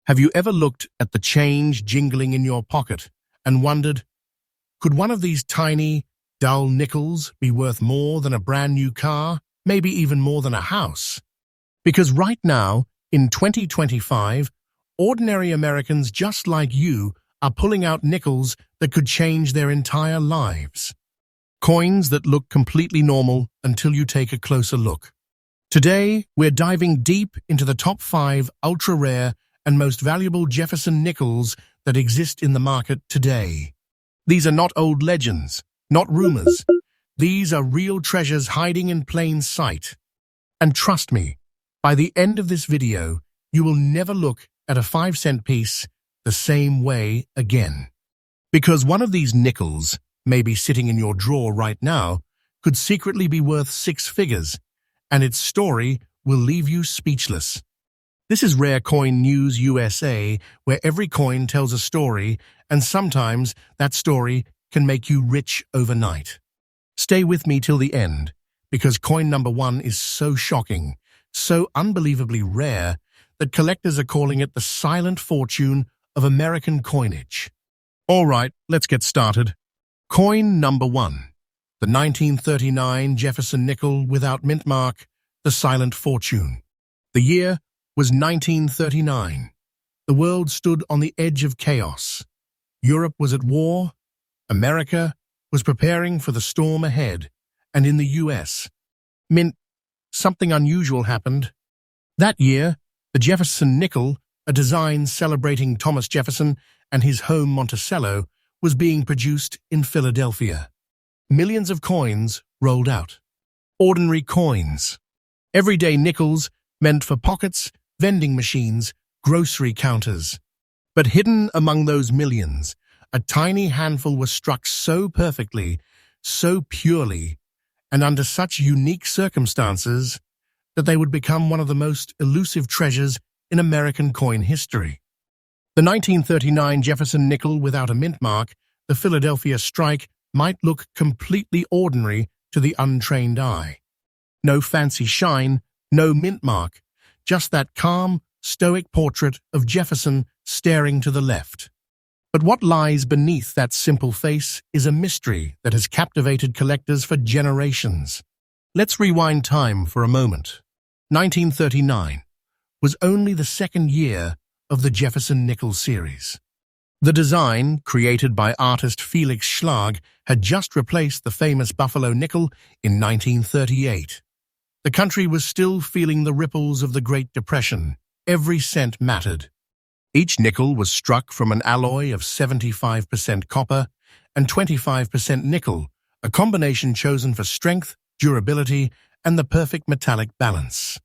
Have you ever looked at the change jingling in your pocket and wondered, could one of these tiny, dull nickels be worth more than a brand new car, maybe even more than a house? Because right now, in 2025, ordinary Americans just like you are pulling out nickels that could change their entire lives. Coins that look completely normal until you take a closer look. Today, we're diving deep into the top 5 ultra-rare and most valuable Jefferson nickels that exist in the market today. These are not old legends, not rumors. These are real treasures hiding in plain sight. And trust me, by the end of this video, you will never look at a 5-cent piece the same way again. Because one of these nickels, maybe sitting in your drawer right now, could secretly be worth 6 figures, and its story will leave you speechless. This is Rare Coin News USA, where every coin tells a story, and sometimes that story can make you rich overnight. Stay with me till the end, because coin number 1 is so shocking, so unbelievably rare, that collectors are calling it the silent fortune of American coinage. All right, let's get started. Coin number 1. The 1939 Jefferson nickel without mint mark, the silent fortune. The year was 1939. The world stood on the edge of chaos. Europe was at war. America was preparing for the storm ahead. And in the US, something unusual happened. That year, the Jefferson nickel, a design celebrating Thomas Jefferson and his home Monticello, was being produced in Philadelphia. Millions of coins rolled out. Ordinary coins. Everyday nickels meant for pockets, vending machines, grocery counters. But hidden among those millions, a tiny handful was struck so perfectly, so purely, and under such unique circumstances that they would become one of the most elusive treasures in American coin history. The 1939 Jefferson nickel without a mint mark, the Philadelphia strike, might look completely ordinary to the untrained eye. No fancy shine, no mint mark, just that calm, stoic portrait of Jefferson staring to the left. But what lies beneath that simple face is a mystery that has captivated collectors for generations. Let's rewind time for a moment. 1939 was only the second year of the Jefferson nickel series. The design, created by artist Felix Schlag, had just replaced the famous Buffalo nickel in 1938. The country was still feeling the ripples of the Great Depression. Every cent mattered. Each nickel was struck from an alloy of 75% copper and 25% nickel, a combination chosen for strength, durability, and the perfect metallic balance.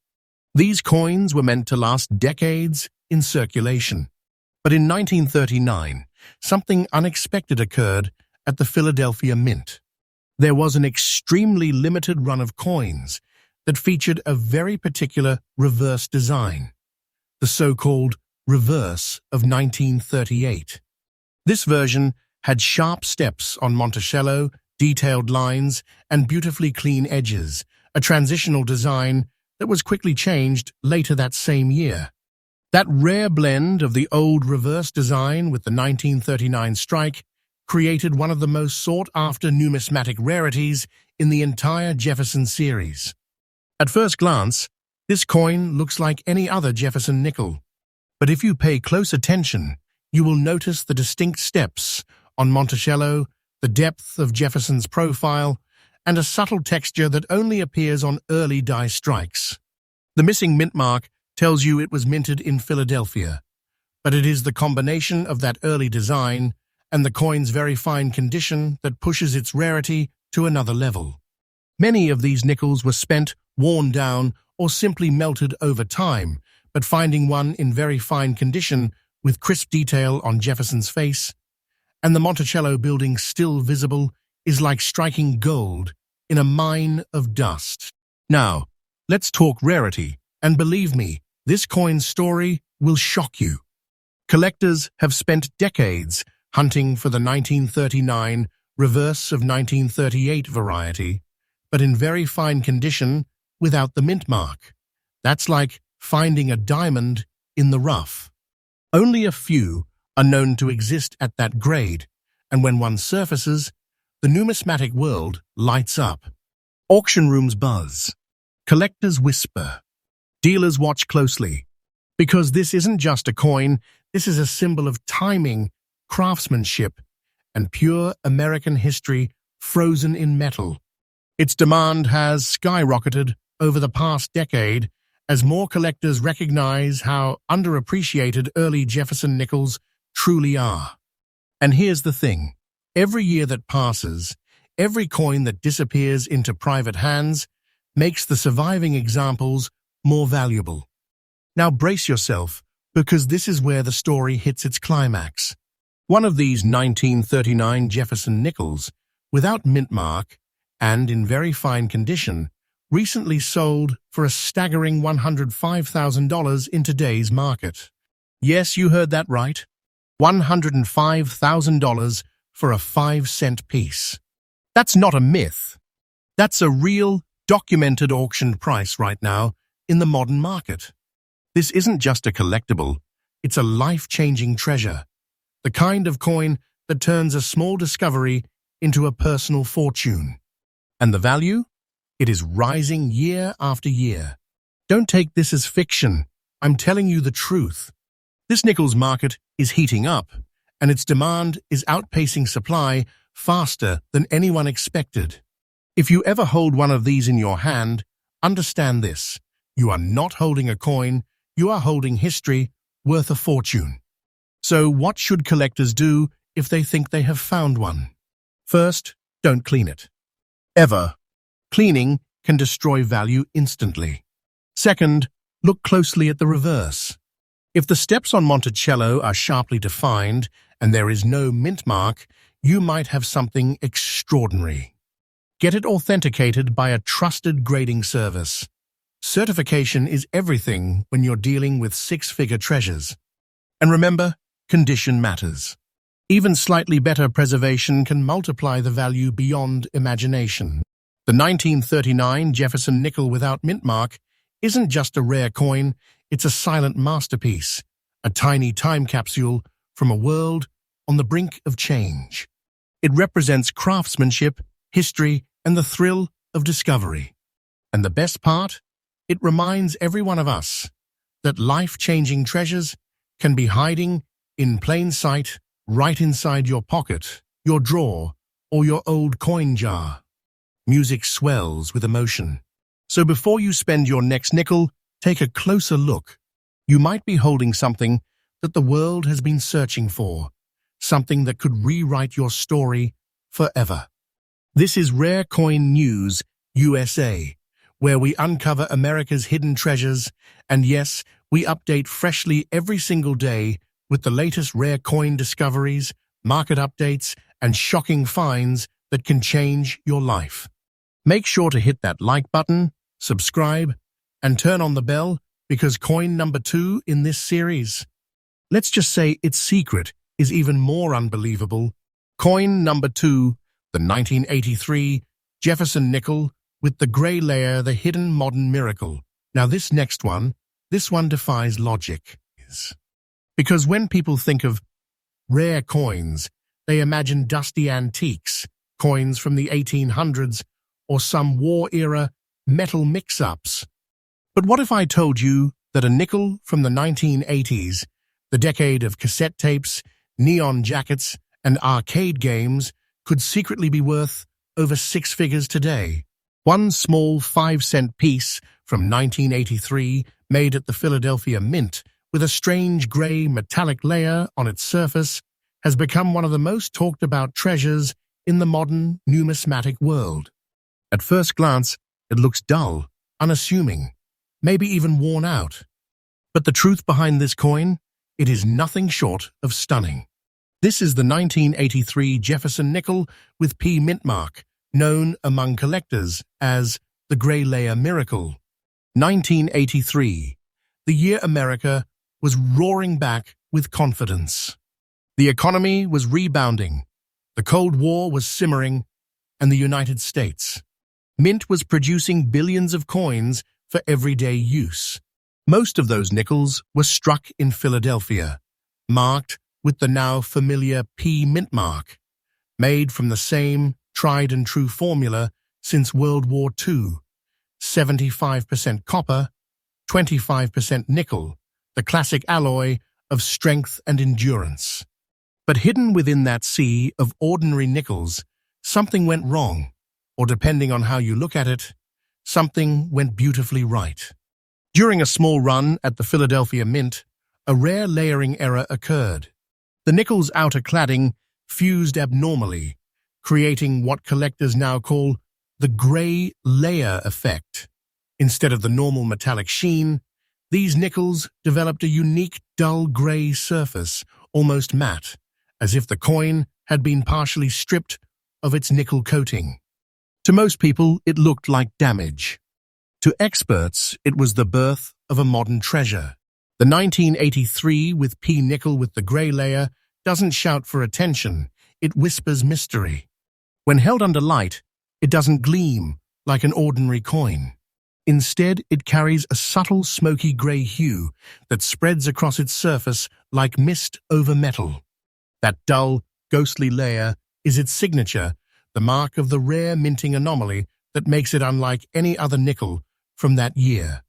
These coins were meant to last decades in circulation. But in 1939, something unexpected occurred at the Philadelphia Mint. There was an extremely limited run of coins that featured a very particular reverse design, the so-called reverse of 1938. This version had sharp steps on Monticello, detailed lines, and beautifully clean edges, a transitional design that was quickly changed later that same year. That rare blend of the old reverse design with the 1939 strike created one of the most sought-after numismatic rarities in the entire Jefferson series. At first glance, this coin looks like any other Jefferson nickel, but if you pay close attention, you will notice the distinct steps on Monticello, the depth of Jefferson's profile, and a subtle texture that only appears on early die strikes. The missing mint mark tells you it was minted in Philadelphia, but it is the combination of that early design and the coin's very fine condition that pushes its rarity to another level. Many of these nickels were spent, worn down, or simply melted over time, but finding one in very fine condition with crisp detail on Jefferson's face, and the Monticello building still visible, is like striking gold in a mine of dust. Now, let's talk rarity, and believe me, this coin's story will shock you. Collectors have spent decades hunting for the 1939 reverse of 1938 variety, but in very fine condition without the mint mark. That's like finding a diamond in the rough. Only a few are known to exist at that grade, and when one surfaces, the numismatic world lights up. Auction rooms buzz. Collectors whisper. Dealers watch closely. Because this isn't just a coin, this is a symbol of timing, craftsmanship, and pure American history frozen in metal. Its demand has skyrocketed over the past decade as more collectors recognize how underappreciated early Jefferson nickels truly are. And here's the thing. Every year that passes, every coin that disappears into private hands makes the surviving examples more valuable. Now brace yourself, because this is where the story hits its climax. One of these 1939 Jefferson nickels, without mint mark and in very fine condition, recently sold for a staggering $105,000 in today's market. Yes, you heard that right. $105,000 for a 5-cent piece. That's not a myth. That's a real, documented auction price right now in the modern market. This isn't just a collectible, it's a life-changing treasure. The kind of coin that turns a small discovery into a personal fortune. And the value? It is rising year after year. Don't take this as fiction. I'm telling you the truth. This nickels market is heating up, and its demand is outpacing supply faster than anyone expected. If you ever hold one of these in your hand, understand this. You are not holding a coin, you are holding history worth a fortune. So what should collectors do if they think they have found one? First, don't clean it. Ever. Cleaning can destroy value instantly. Second, look closely at the reverse. If the steps on Monticello are sharply defined and there is no mint mark, you might have something extraordinary. Get it authenticated by a trusted grading service. Certification is everything when you're dealing with six-figure treasures. And remember, condition matters. Even slightly better preservation can multiply the value beyond imagination. The 1939 Jefferson nickel without mint mark isn't just a rare coin, it's a silent masterpiece, a tiny time capsule from a world on the brink of change. It represents craftsmanship, history, and the thrill of discovery. And the best part? It reminds every one of us that life-changing treasures can be hiding in plain sight right inside your pocket, your drawer, or your old coin jar. Music swells with emotion. So before you spend your next nickel, take a closer look. You might be holding something that the world has been searching for, something that could rewrite your story forever. This is Rare Coin News, USA, where we uncover America's hidden treasures, and yes, we update freshly every single day with the latest rare coin discoveries, market updates, and shocking finds that can change your life. Make sure to hit that like button, subscribe, and turn on the bell, because coin number 2 in this series, let's just say its secret is even more unbelievable. Coin number 2, the 1983 Jefferson nickel with the gray layer, the hidden modern miracle. Now this next one, defies logic. Because when people think of rare coins, they imagine dusty antiques, coins from the 1800s, or some war-era metal mix-ups. But what if I told you that a nickel from the 1980s, the decade of cassette tapes, neon jackets, and arcade games, could secretly be worth over 6 figures today? One small 5-cent piece from 1983, made at the Philadelphia Mint, with a strange gray metallic layer on its surface, has become one of the most talked about treasures in the modern numismatic world. At first glance, it looks dull, unassuming, maybe even worn out. But the truth behind this coin? It is nothing short of stunning. This is the 1983 Jefferson nickel with P mint mark, known among collectors as the Gray Layer Miracle. 1983, the year America was roaring back with confidence. The economy was rebounding, the Cold War was simmering, and the United States. Mint was producing billions of coins for everyday use. Most of those nickels were struck in Philadelphia, marked with the now familiar P-mint-mark, made from the same tried-and-true formula since World War II, 75% copper, 25% nickel, the classic alloy of strength and endurance. But hidden within that sea of ordinary nickels, something went wrong, or depending on how you look at it, something went beautifully right. During a small run at the Philadelphia Mint, a rare layering error occurred. The nickel's outer cladding fused abnormally, creating what collectors now call the gray layer effect. Instead of the normal metallic sheen, these nickels developed a unique dull gray surface, almost matte, as if the coin had been partially stripped of its nickel coating. To most people, it looked like damage. To experts, it was the birth of a modern treasure. The 1983 with P-nickel with the gray layer doesn't shout for attention, it whispers mystery. When held under light, it doesn't gleam like an ordinary coin. Instead, it carries a subtle smoky gray hue that spreads across its surface like mist over metal. That dull, ghostly layer is its signature, the mark of the rare minting anomaly that makes it unlike any other nickel from that year.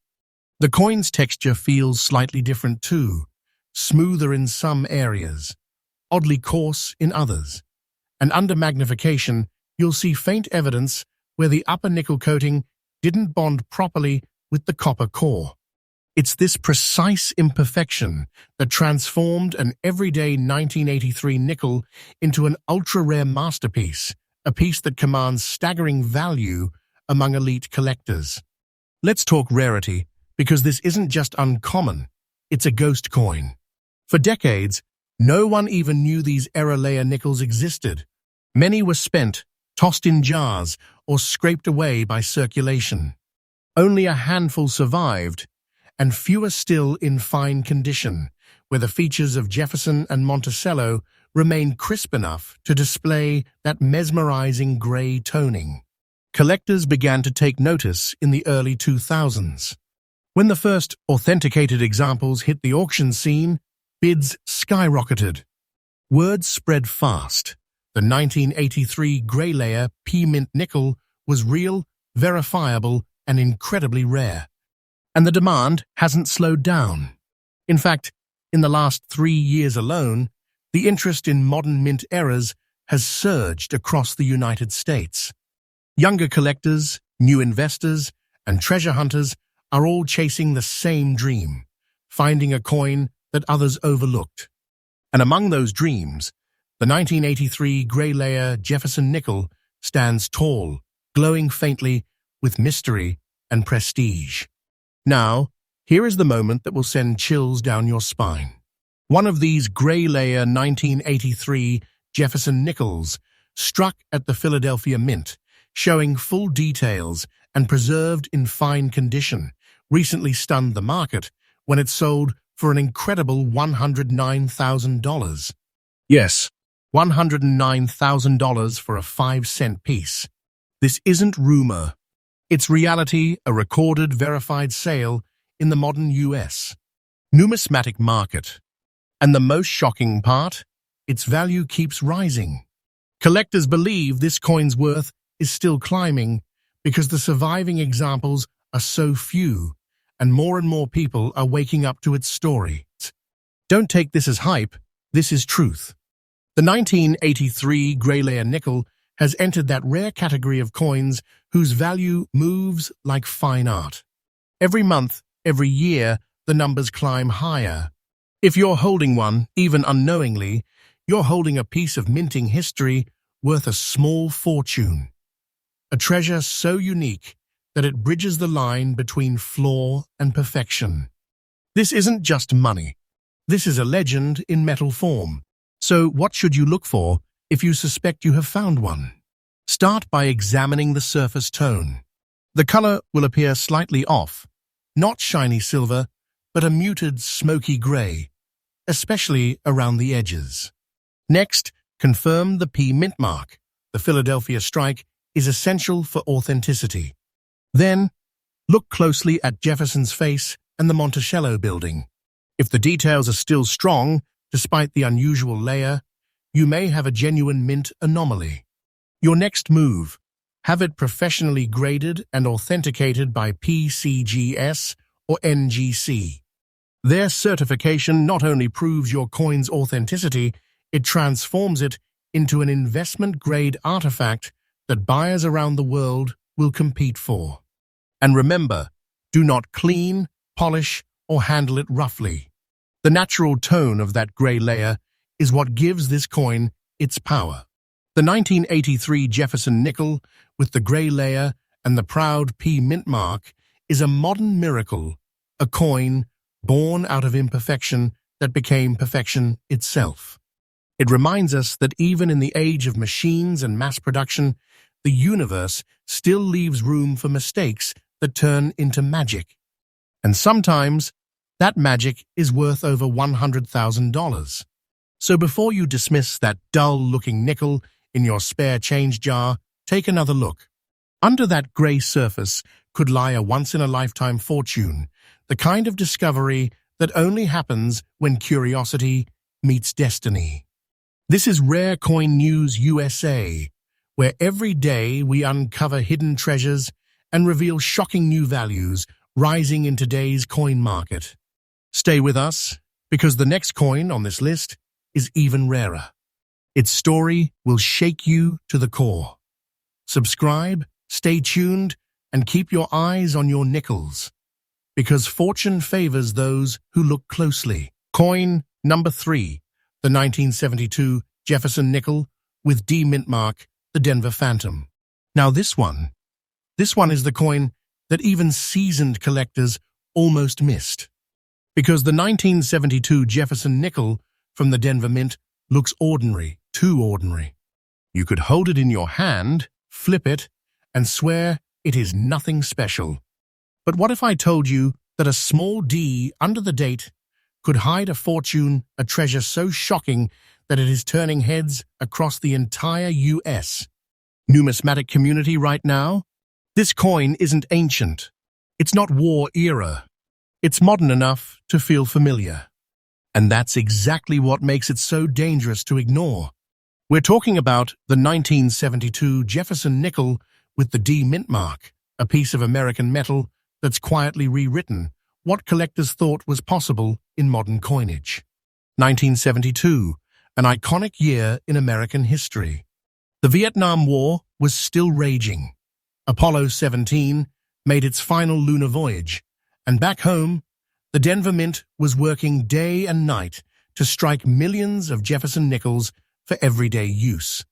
The coin's texture feels slightly different too, smoother in some areas, oddly coarse in others. And under magnification, you'll see faint evidence where the upper nickel coating didn't bond properly with the copper core. It's this precise imperfection that transformed an everyday 1983 nickel into an ultra-rare masterpiece, a piece that commands staggering value among elite collectors. Let's talk rarity, because this isn't just uncommon, it's a ghost coin. For decades, no one even knew these error layer nickels existed. Many were spent, tossed in jars, or scraped away by circulation. Only a handful survived, and fewer still in fine condition, where the features of Jefferson and Monticello remain crisp enough to display that mesmerizing gray toning. Collectors began to take notice in the early 2000s. When the first authenticated examples hit the auction scene, bids skyrocketed. Word spread fast. The 1983 gray layer P-mint nickel was real, verifiable, and incredibly rare. And the demand hasn't slowed down. In fact, in the last 3 years alone, the interest in modern mint errors has surged across the United States. Younger collectors, new investors, and treasure hunters are all chasing the same dream, finding a coin that others overlooked. And among those dreams, the 1983 gray layer Jefferson nickel stands tall, glowing faintly with mystery and prestige. Now, here is the moment that will send chills down your spine. One of these gray layer 1983 Jefferson Nickels struck at the Philadelphia Mint, showing full details and preserved in fine condition, recently stunned the market when it sold for an incredible $109,000. Yes, $109,000 for a 5-cent piece. This isn't rumor. It's reality, a recorded, verified sale in the modern US numismatic market. And the most shocking part, its value keeps rising. Collectors believe this coin's worth is still climbing because the surviving examples are so few, and more people are waking up to its story. Don't take this as hype, this is truth. The 1983 gray layer nickel has entered that rare category of coins whose value moves like fine art. Every month, every year, the numbers climb higher. If you're holding one, even unknowingly, you're holding a piece of minting history worth a small fortune. A treasure so unique that it bridges the line between flaw and perfection. This isn't just money. This is a legend in metal form. So what should you look for if you suspect you have found one? Start by examining the surface tone. The color will appear slightly off, not shiny silver, but a muted smoky gray, especially around the edges. Next, confirm the P-mint mark. The Philadelphia strike is essential for authenticity. Then, look closely at Jefferson's face and the Monticello building. If the details are still strong, despite the unusual layer, you may have a genuine mint anomaly. Your next move: have it professionally graded and authenticated by PCGS or NGC. Their certification not only proves your coin's authenticity, it transforms it into an investment-grade artifact that buyers around the world will compete for. And remember, do not clean, polish, or handle it roughly. The natural tone of that gray layer is what gives this coin its power. The 1983 Jefferson nickel with the gray layer and the proud P mint mark is a modern miracle, a coin born out of imperfection that became perfection itself. It reminds us that even in the age of machines and mass production, the universe still leaves room for mistakes that turn into magic. And sometimes, that magic is worth over $100,000. So before you dismiss that dull-looking nickel in your spare change jar, take another look. Under that grey surface could lie a once-in-a-lifetime fortune, the kind of discovery that only happens when curiosity meets destiny. This is Rare Coin News USA, where every day we uncover hidden treasures and reveal shocking new values rising in today's coin market. Stay with us, because the next coin on this list is even rarer. Its story will shake you to the core. Subscribe, stay tuned, and keep your eyes on your nickels, because fortune favors those who look closely. Coin number 3, the 1972 Jefferson nickel with D mint mark, the Denver Phantom. Now this one is the coin that even seasoned collectors almost missed, because the 1972 Jefferson nickel from the Denver Mint looks ordinary, too ordinary. You could hold it in your hand, flip it, and swear it is nothing special. But what if I told you that a small D under the date could hide a fortune, a treasure so shocking that it is turning heads across the entire US numismatic community right now? This coin isn't ancient. It's not war era. It's modern enough to feel familiar. And that's exactly what makes it so dangerous to ignore. We're talking about the 1972 Jefferson nickel with the D mint mark, a piece of American metal that's quietly rewritten what collectors thought was possible in modern coinage. 1972, an iconic year in American history. The Vietnam War was still raging. Apollo 17 made its final lunar voyage, and back home, the Denver Mint was working day and night to strike millions of Jefferson nickels for everyday use.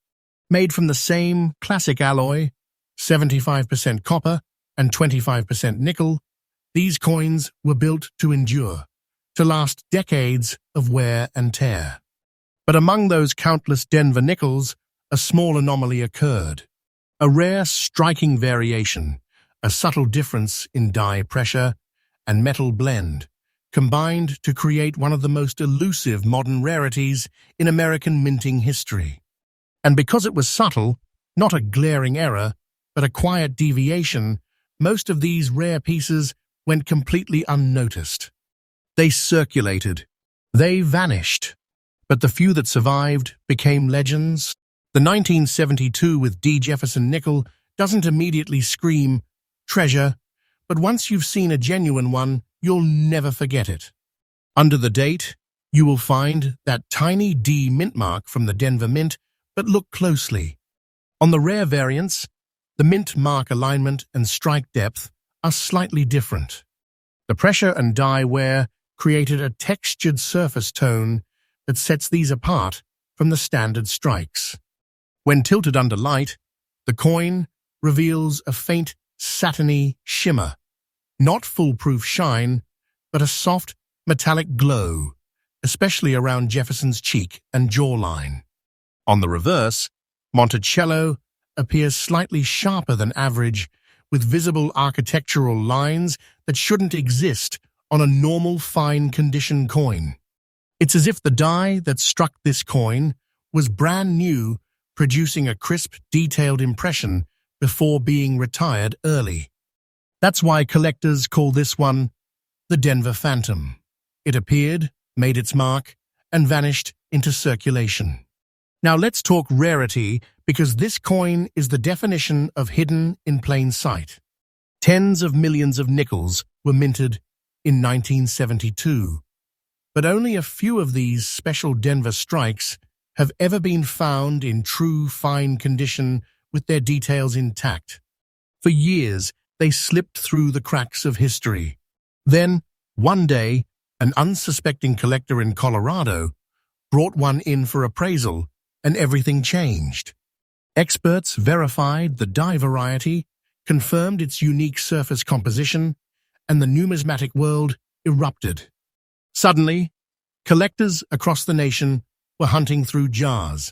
Made from the same classic alloy, 75% copper and 25% nickel, these coins were built to endure, to last decades of wear and tear. But among those countless Denver nickels, a small anomaly occurred. A rare, striking variation, a subtle difference in die pressure and metal blend, combined to create one of the most elusive modern rarities in American minting history. And because it was subtle, not a glaring error, but a quiet deviation, most of these rare pieces went completely unnoticed. They circulated. They vanished. But the few that survived became legends. The 1972 with D. Jefferson nickel doesn't immediately scream treasure, but once you've seen a genuine one, you'll never forget it. Under the date, you will find that tiny D mint mark from the Denver Mint, but look closely. On the rare variants, the mint mark alignment and strike depth are slightly different. The pressure and die wear created a textured surface tone that sets these apart from the standard strikes. When tilted under light, the coin reveals a faint satiny shimmer, not foolproof shine, but a soft metallic glow, especially around Jefferson's cheek and jawline. On the reverse, Monticello appears slightly sharper than average, with visible architectural lines that shouldn't exist on a normal fine-condition coin. It's as if the die that struck this coin was brand new, producing a crisp, detailed impression before being retired early. That's why collectors call this one the Denver Phantom. It appeared, made its mark, and vanished into circulation. Now let's talk rarity, because this coin is the definition of hidden in plain sight. Tens of millions of nickels were minted in 1972, but only a few of these special Denver strikes have ever been found in true fine condition with their details intact. For years, they slipped through the cracks of history. Then, one day, an unsuspecting collector in Colorado brought one in for appraisal, and everything changed. Experts verified the die variety, confirmed its unique surface composition, and the numismatic world erupted. Suddenly, collectors across the nation were hunting through jars,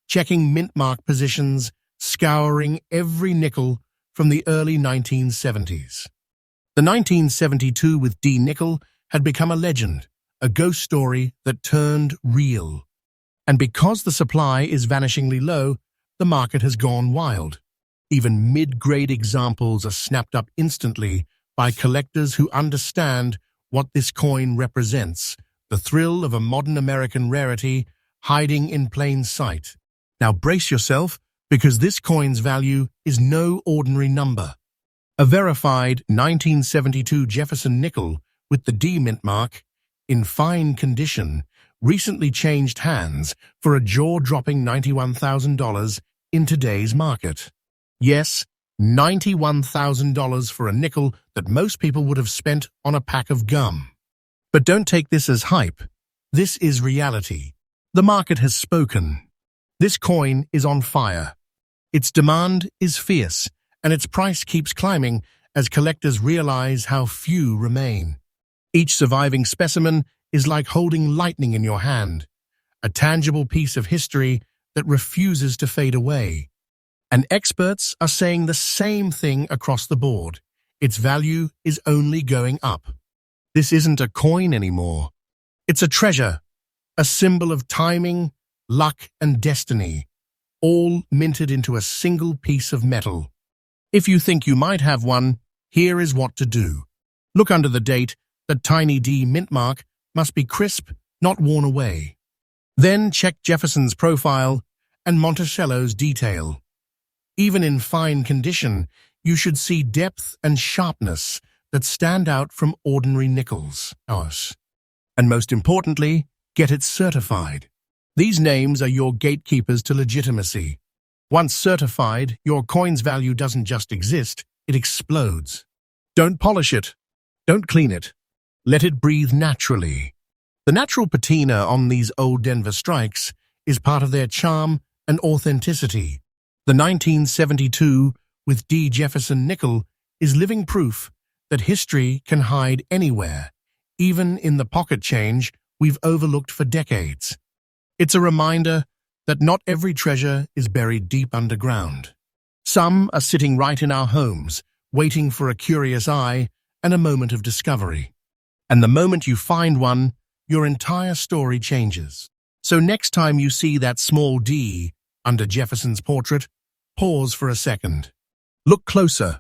checking mint mark positions, scouring every nickel from the early 1970s. The 1972 with D nickel had become a legend, a ghost story that turned real. And because the supply is vanishingly low, the market has gone wild. Even mid-grade examples are snapped up instantly by collectors who understand what this coin represents, the thrill of a modern American rarity hiding in plain sight. Now brace yourself, because this coin's value is no ordinary number. A verified 1972 Jefferson nickel with the D mint mark, in fine condition, recently changed hands for a jaw-dropping $91,000 in today's market. Yes, $91,000 for a nickel that most people would have spent on a pack of gum. But don't take this as hype. This is reality. The market has spoken. This coin is on fire. Its demand is fierce, and its price keeps climbing as collectors realize how few remain. Each surviving specimen is like holding lightning in your hand, a tangible piece of history that refuses to fade away. And experts are saying the same thing across the board. Its value is only going up. This isn't a coin anymore. It's a treasure, a symbol of timing, luck, and destiny, all minted into a single piece of metal. If you think you might have one, here is what to do. Look under the date. The tiny D mint mark must be crisp, not worn away. Then check Jefferson's profile and Monticello's detail. Even in fine condition, you should see depth and sharpness that stand out from ordinary nickels. And most importantly, get it certified. These names are your gatekeepers to legitimacy. Once certified, your coin's value doesn't just exist, it explodes. Don't polish it. Don't clean it. Let it breathe naturally. The natural patina on these old Denver strikes is part of their charm and authenticity. The 1972 with D. Jefferson nickel is living proof that history can hide anywhere, even in the pocket change we've overlooked for decades. It's a reminder that not every treasure is buried deep underground. Some are sitting right in our homes, waiting for a curious eye and a moment of discovery. And the moment you find one, your entire story changes. So next time you see that small D under Jefferson's portrait, pause for a second. Look closer.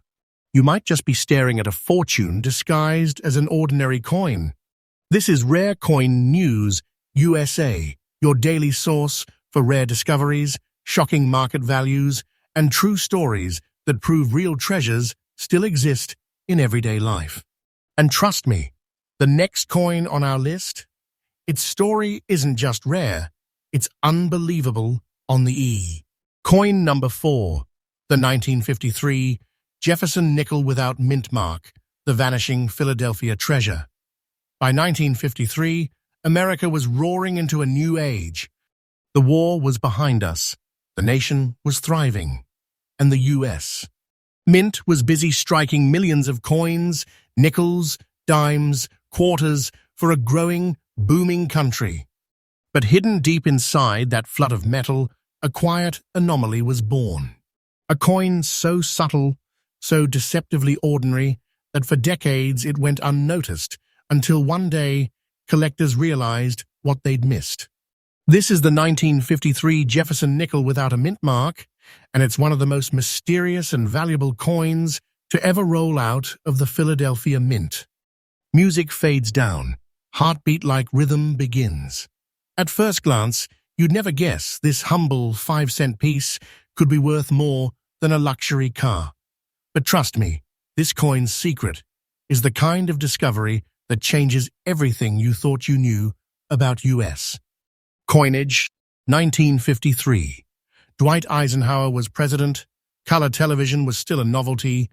You might just be staring at a fortune disguised as an ordinary coin. This is Rare Coin News USA, your daily source for rare discoveries, shocking market values, and true stories that prove real treasures still exist in everyday life. And trust me, the next coin on our list, its story isn't just rare, it's unbelievable on the E. Coin number 4, the 1953 Jefferson nickel without mint mark, the vanishing Philadelphia treasure. By 1953, America was roaring into a new age. The war was behind us, the nation was thriving, and the U.S. Mint was busy striking millions of coins, nickels, dimes, quarters for a growing, booming country. But hidden deep inside that flood of metal, a quiet anomaly was born. A coin so subtle, so deceptively ordinary, that for decades it went unnoticed, until one day collectors realized what they'd missed. This is the 1953 Jefferson nickel without a mint mark, and it's one of the most mysterious and valuable coins to ever roll out of the Philadelphia Mint. Music fades down, heartbeat-like rhythm begins. At first glance, you'd never guess this humble 5-cent piece could be worth more than a luxury car. But trust me, this coin's secret is the kind of discovery that changes everything you thought you knew about US. Coinage, 1953. Dwight Eisenhower was president, color television was still a novelty,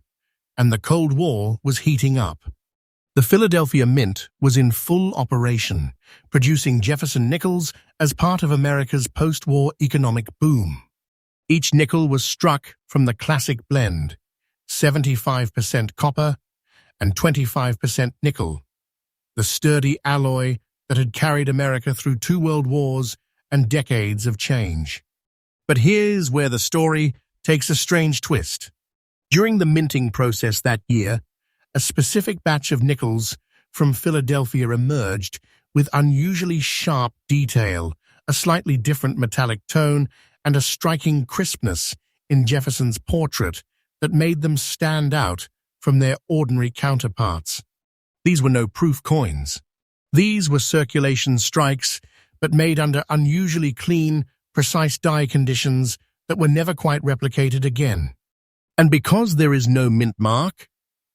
and the Cold War was heating up. The Philadelphia Mint was in full operation, producing Jefferson nickels as part of America's post-war economic boom. Each nickel was struck from the classic blend, 75% copper and 25% nickel, the sturdy alloy that had carried America through 2 world wars and decades of change. But here's where the story takes a strange twist. During the minting process that year, a specific batch of nickels from Philadelphia emerged with unusually sharp detail, a slightly different metallic tone, and a striking crispness in Jefferson's portrait that made them stand out from their ordinary counterparts. These were no proof coins. These were circulation strikes, but made under unusually clean, precise die conditions that were never quite replicated again. And because there is no mint mark,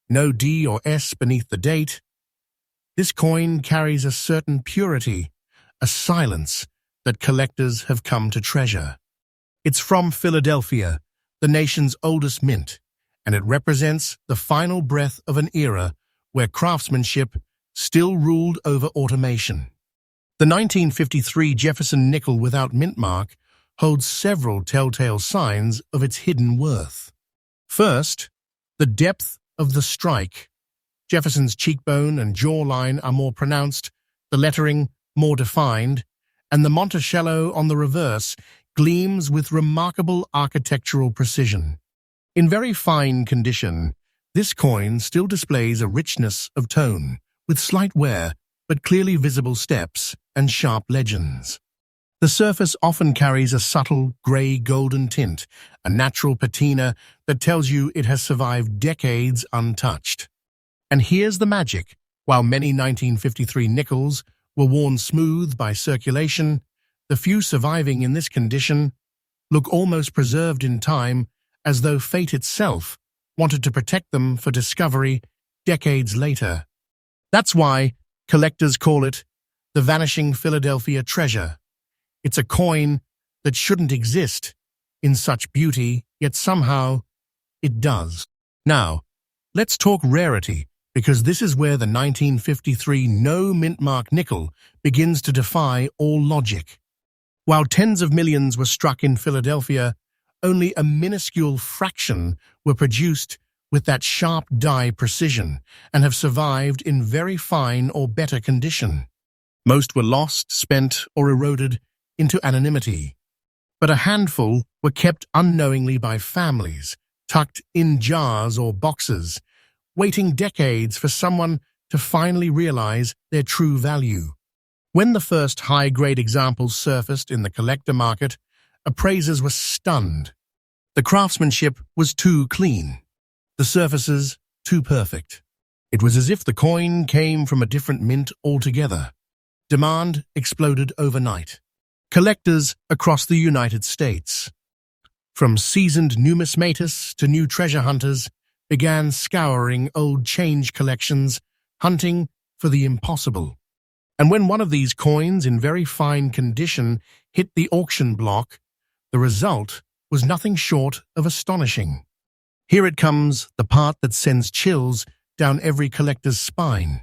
no D or S beneath the date, this coin carries a certain purity, a silence that collectors have come to treasure. It's from Philadelphia, the nation's oldest mint, and it represents the final breath of an era where craftsmanship still ruled over automation. The 1953 Jefferson nickel without mint mark holds several telltale signs of its hidden worth. First, the depth of the strike. Jefferson's cheekbone and jawline are more pronounced, the lettering more defined, and the Monticello on the reverse gleams with remarkable architectural precision. In very fine condition, this coin still displays a richness of tone, with slight wear but clearly visible steps and sharp legends. The surface often carries a subtle grey-golden tint, a natural patina that tells you it has survived decades untouched. And here's the magic. While many 1953 nickels were worn smooth by circulation, the few surviving in this condition look almost preserved in time, as though fate itself wanted to protect them for discovery decades later. That's why collectors call it the vanishing Philadelphia treasure. It's a coin that shouldn't exist in such beauty, yet somehow it does. Now, let's talk rarity, because this is where the 1953 no-mintmark nickel begins to defy all logic. While tens of millions were struck in Philadelphia, only a minuscule fraction were produced with that sharp die precision and have survived in very fine or better condition. Most were lost, spent, or eroded into anonymity. But a handful were kept unknowingly by families, tucked in jars or boxes, waiting decades for someone to finally realize their true value. When the first high-grade examples surfaced in the collector market, appraisers were stunned. The craftsmanship was too clean, the surfaces too perfect. It was as if the coin came from a different mint altogether. Demand exploded overnight. Collectors across the United States, from seasoned numismatists to new treasure hunters, began scouring old change collections, hunting for the impossible. And when one of these coins in very fine condition hit the auction block, the result was nothing short of astonishing. Here it comes, the part that sends chills down every collector's spine.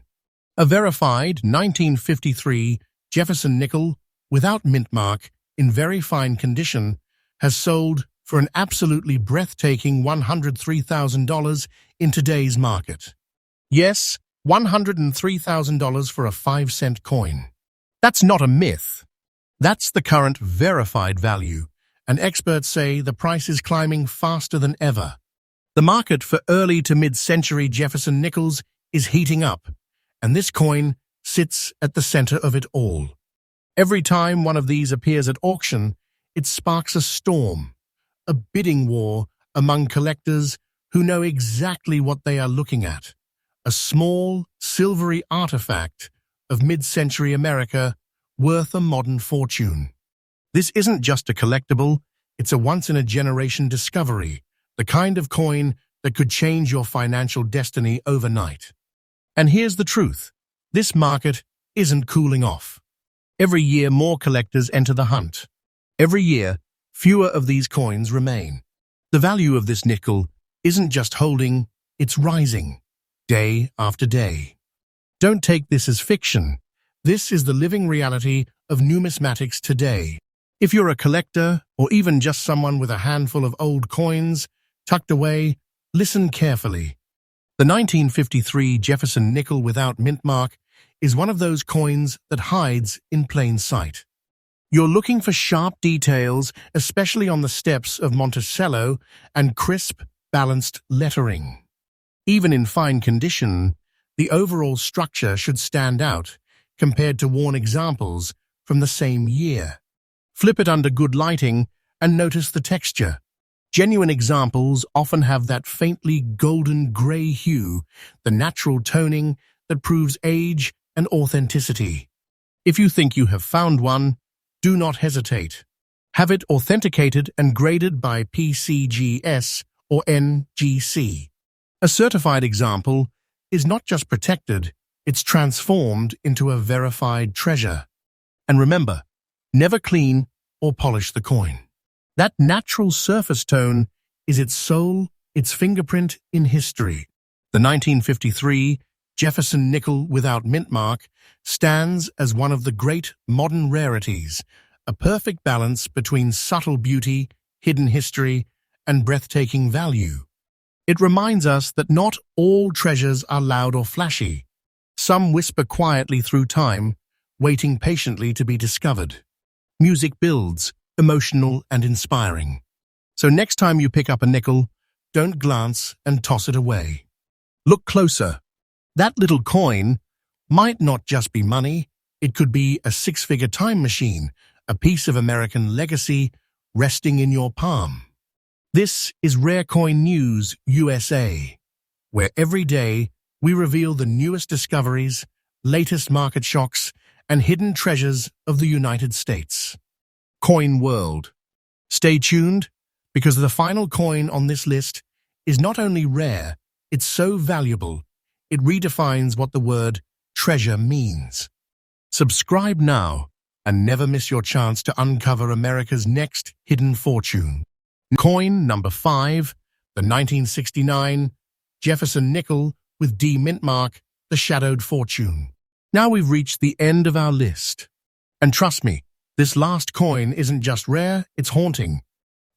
A verified 1953 Jefferson nickel without mint mark in very fine condition has sold for an absolutely breathtaking $103,000 in today's market. Yes, $103,000 for a 5-cent coin. That's not a myth. That's the current verified value, and experts say the price is climbing faster than ever. The market for early to mid-century Jefferson nickels is heating up, and this coin sits at the center of it all. Every time one of these appears at auction, it sparks a storm, a bidding war among collectors who know exactly what they are looking at. A small, silvery artifact of mid-century America worth a modern fortune. This isn't just a collectible, it's a once-in-a-generation discovery, the kind of coin that could change your financial destiny overnight. And here's the truth. This market isn't cooling off. Every year, more collectors enter the hunt. Every year, fewer of these coins remain. The value of this nickel isn't just holding, it's rising, day after day. Don't take this as fiction. This is the living reality of numismatics today. If you're a collector, or even just someone with a handful of old coins tucked away, listen carefully. The 1953 Jefferson nickel without mint mark is one of those coins that hides in plain sight. You're looking for sharp details, especially on the steps of Monticello, and crisp, balanced lettering. Even in fine condition, the overall structure should stand out compared to worn examples from the same year. Flip it under good lighting and notice the texture. Genuine examples often have that faintly golden gray hue, the natural toning that proves age and authenticity. If you think you have found one, do not hesitate. Have it authenticated and graded by PCGS or NGC. A certified example is not just protected, it's transformed into a verified treasure. And remember, never clean or polish the coin. That natural surface tone is its soul, its fingerprint in history. The 1953 Jefferson nickel without mint mark stands as one of the great modern rarities, a perfect balance between subtle beauty, hidden history, and breathtaking value. It reminds us that not all treasures are loud or flashy. Some whisper quietly through time, waiting patiently to be discovered. Music builds, emotional and inspiring. So next time you pick up a nickel, don't glance and toss it away. Look closer. That little coin might not just be money, it could be a six-figure time machine, a piece of American legacy resting in your palm. This is Rare Coin News USA, where every day we reveal the newest discoveries, latest market shocks, and hidden treasures of the United States. Coin World. Stay tuned, because the final coin on this list is not only rare, it's so valuable, it redefines what the word treasure means. Subscribe now and never miss your chance to uncover America's next hidden fortune. Coin number 5, the 1969 Jefferson nickel with D mint mark, the shadowed fortune. Now we've reached the end of our list. And trust me, this last coin isn't just rare, it's haunting.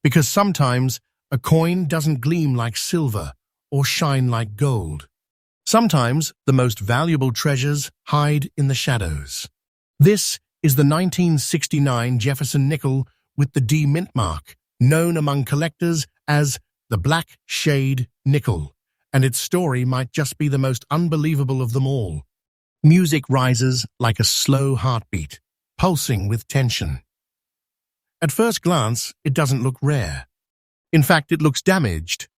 Because sometimes a coin doesn't gleam like silver or shine like gold. Sometimes the most valuable treasures hide in the shadows. This is the 1969 Jefferson nickel with the D mint mark, known among collectors as the Black Shade Nickel, and its story might just be the most unbelievable of them all. Music rises like a slow heartbeat, pulsing with tension. At first glance, it doesn't look rare. In fact, it looks damaged,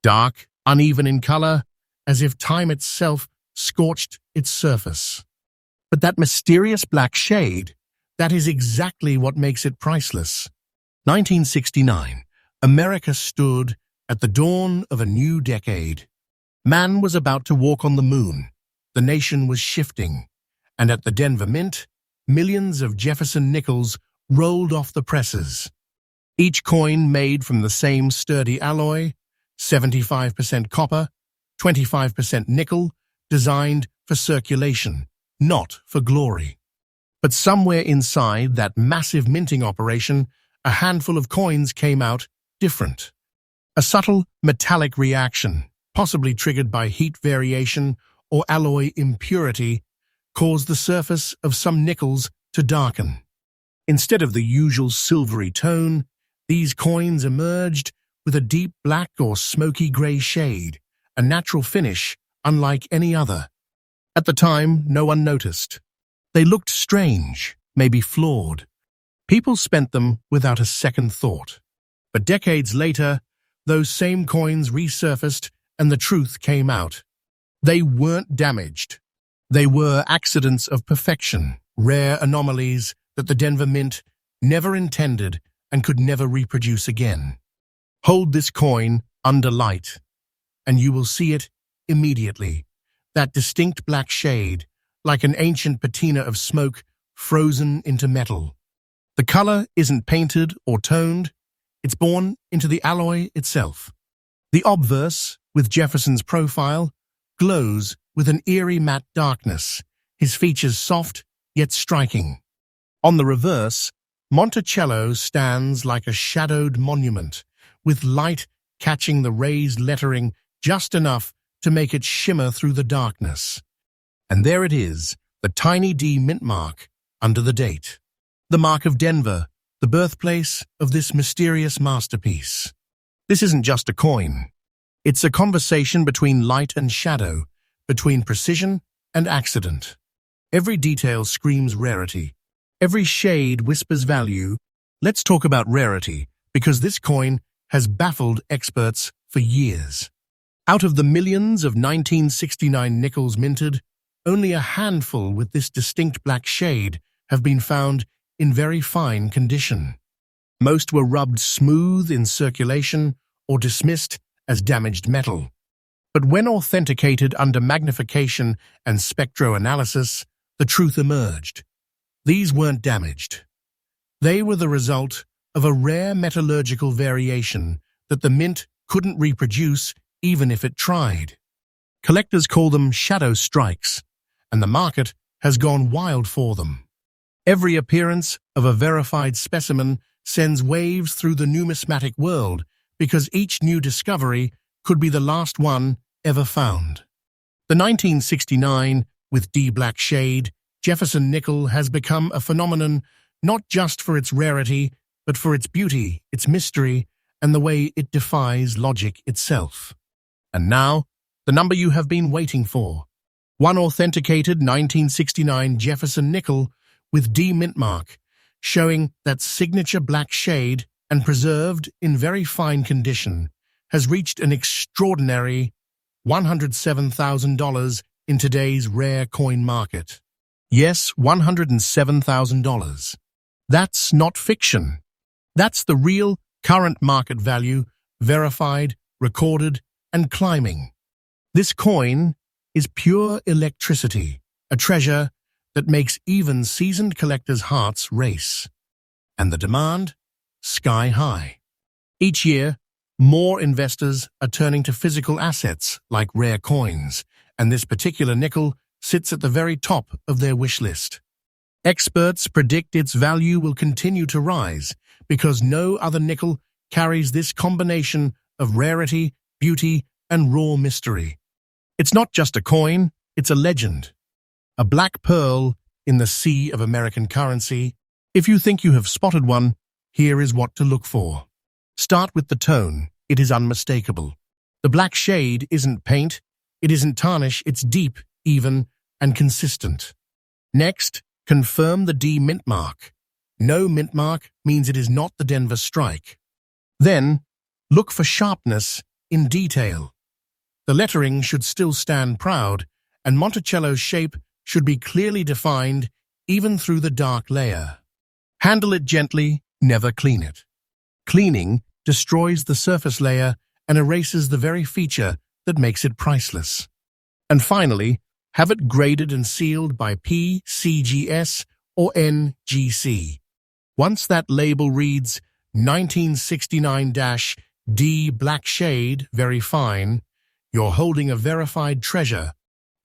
dark, uneven in color, as if time itself scorched its surface. But that mysterious black shade, that is exactly what makes it priceless. 1969, America stood at the dawn of a new decade. Man was about to walk on the moon. The nation was shifting. And at the Denver Mint, millions of Jefferson nickels rolled off the presses. Each coin made from the same sturdy alloy, 75% copper, 25% nickel, designed for circulation, not for glory. But somewhere inside that massive minting operation, a handful of coins came out different. A subtle metallic reaction, possibly triggered by heat variation or alloy impurity, caused the surface of some nickels to darken. Instead of the usual silvery tone, these coins emerged with a deep black or smoky gray shade, a natural finish unlike any other. At the time, no one noticed. They looked strange, maybe flawed. People spent them without a second thought. But decades later, those same coins resurfaced and the truth came out. They weren't damaged. They were accidents of perfection, rare anomalies that the Denver Mint never intended and could never reproduce again. Hold this coin under light, and you will see it immediately. That distinct black shade, like an ancient patina of smoke frozen into metal. The color isn't painted or toned, it's born into the alloy itself. The obverse, with Jefferson's profile, glows with an eerie matte darkness, his features soft yet striking. On the reverse, Monticello stands like a shadowed monument, with light catching the raised lettering just enough to make it shimmer through the darkness. And there it is, the tiny D mint mark under the date. The mark of Denver, the birthplace of this mysterious masterpiece. This isn't just a coin. It's a conversation between light and shadow, between precision and accident. Every detail screams rarity. Every shade whispers value. Let's talk about rarity, because this coin has baffled experts for years. Out of the millions of 1969 nickels minted, only a handful with this distinct black shade have been found in very fine condition. Most were rubbed smooth in circulation or dismissed as damaged metal. But when authenticated under magnification and spectroanalysis, the truth emerged. These weren't damaged. They were the result of a rare metallurgical variation that the mint couldn't reproduce even if it tried. Collectors call them shadow strikes, and the market has gone wild for them. Every appearance of a verified specimen sends waves through the numismatic world because each new discovery could be the last one ever found. The 1969 with D black shade Jefferson nickel has become a phenomenon not just for its rarity, but for its beauty, its mystery, and the way it defies logic itself. And now, the number you have been waiting for. One authenticated 1969 Jefferson nickel with D mint mark, showing that signature black shade and preserved in very fine condition, has reached an extraordinary $107,000 in today's rare coin market. Yes, $107,000. That's not fiction. That's the real current market value, verified, recorded, and climbing. This coin is pure electricity, a treasure that makes even seasoned collectors' hearts race. And the demand? Sky high. Each year, more investors are turning to physical assets like rare coins, and this particular nickel sits at the very top of their wish list. Experts predict its value will continue to rise because no other nickel carries this combination of rarity, beauty, and raw mystery. It's not just a coin, it's a legend. A black pearl in the sea of American currency. If you think you have spotted one, here is what to look for. Start with the tone. It is unmistakable. The black shade isn't paint, it isn't tarnish, it's deep, even, and consistent. Next, confirm the D mint mark. No mint mark means it is not the Denver strike. Then, look for sharpness in detail. The lettering should still stand proud, and Monticello's shape should be clearly defined even through the dark layer. Handle it gently, never clean it. Cleaning destroys the surface layer and erases the very feature that makes it priceless. And finally, have it graded and sealed by PCGS or NGC. Once that label reads 1969-D black shade, very fine, you're holding a verified treasure.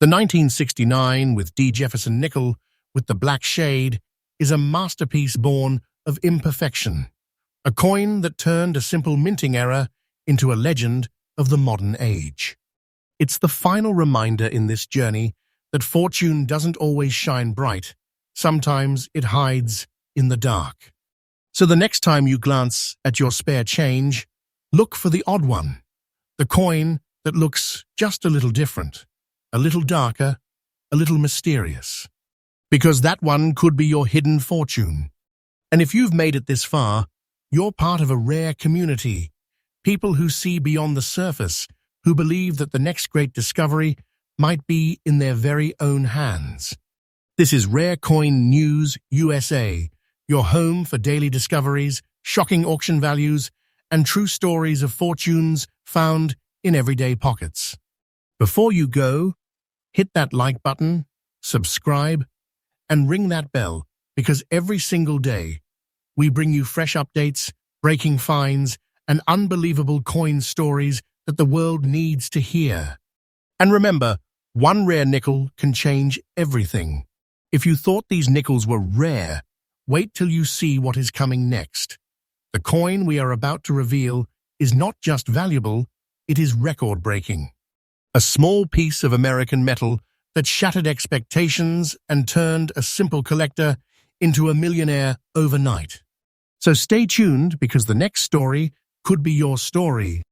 The 1969 with D Jefferson nickel with the black shade is a masterpiece born of imperfection, a coin that turned a simple minting error into a legend of the modern age. It's the final reminder in this journey that fortune doesn't always shine bright. Sometimes it hides in the dark. So the next time you glance at your spare change, look for the odd one, the coin that looks just a little different, a little darker, a little mysterious. Because that one could be your hidden fortune. And if you've made it this far, you're part of a rare community, people who see beyond the surface, who believe that the next great discovery might be in their very own hands. This is Rare Coin News USA, your home for daily discoveries, shocking auction values, and true stories of fortunes found in everyday pockets. Before you go, hit that like button, subscribe, and ring that bell, because every single day we bring you fresh updates, breaking finds, and unbelievable coin stories that the world needs to hear. And remember, one rare nickel can change everything. If you thought these nickels were rare, wait till you see what is coming next. The coin we are about to reveal is not just valuable, it is record-breaking. A small piece of American metal that shattered expectations and turned a simple collector into a millionaire overnight. So stay tuned, because the next story could be your story.